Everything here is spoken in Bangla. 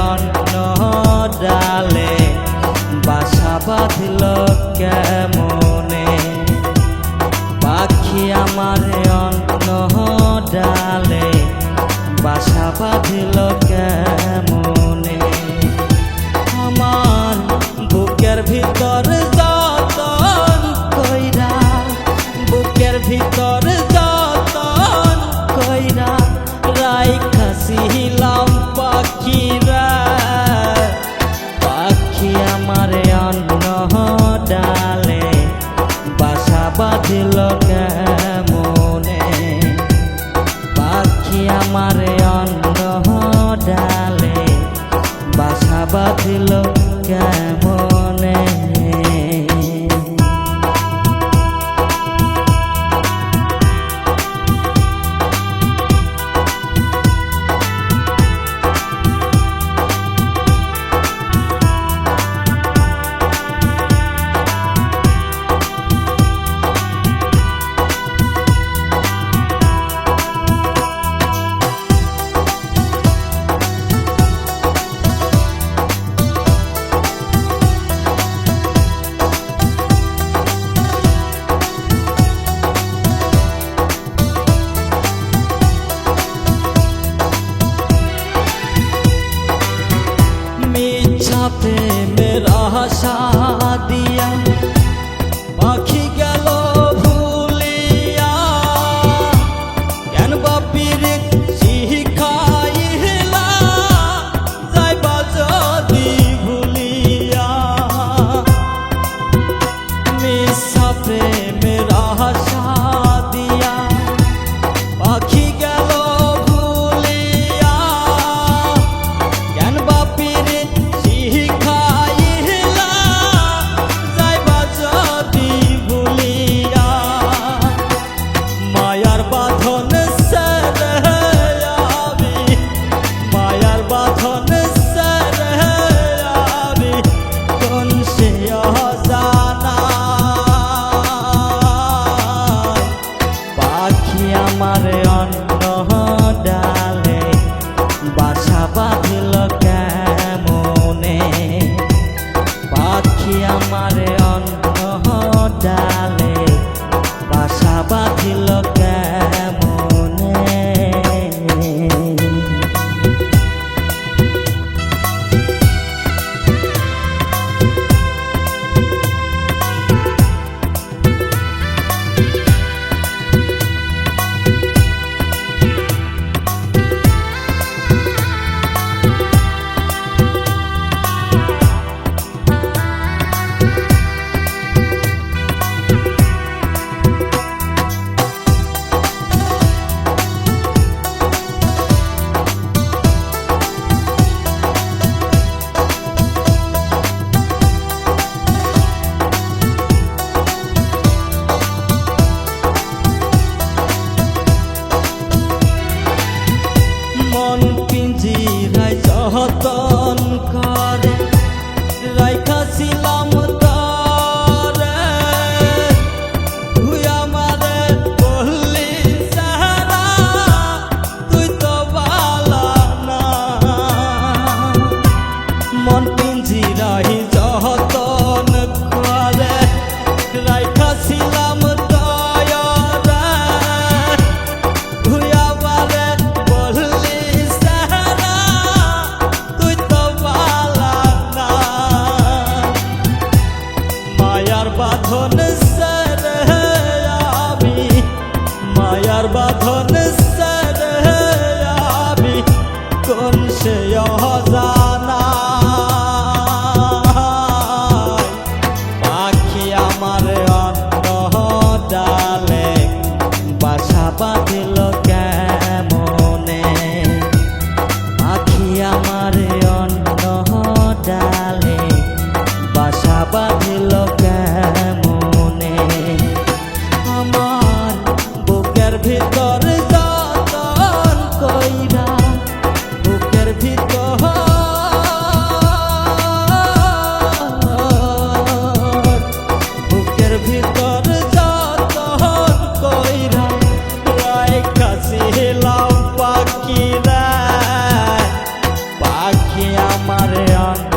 অন্য ডালে বাসা বাঁধল কেমনে, পাখি আমার অন্য ডালে বাসা বাঁধল কেমনে। আমার বুকের ভিতর যতন কইরা, বুকের ভিতর যতন কইরা রাইখাছিলাম পাখিরা, পাখি আমার অন্য ডালে বাসা বাঁধল কেমনে, পাখি আমার অন্য ডালে বাসা বাঁধল কেমনে। প্রেমের আশা দিয়া পাখি গেল ভুলিয়া, কেন বাপির শিখাইলা যাইবা যদি ভুলিয়া, মিশা প্রেমের আশা দিয়া পাখি গেল ভুলিয়া, কেন বাপির আমার অন্য ডালে বাসা বাঁধল কেমনে, পাখি আমার অন্য ডালে বাসা বাঁধল কেমনে। পিঞ্জিরায় যতন করে রাইখাছিলাম তরে, তুই আমারে বললি সারা তুই তো বালা না, মন পিঞ্জিরায় যতন করে রাইখাছিলাম তরে, তুই আমারে বললি বাঁধন সরে আমি, মায়ার বাঁধন সরে আমি কোন সে অজানা, পাখি আমার অন্য ডালে বাসা বাঁধল কেমনে, পাখি আমার অন্য ডালে বাসা বাঁধল কেমনে। আমার বুকের ভিতর যতন কইরা, বুকের ভিতর আমারে অন্ধ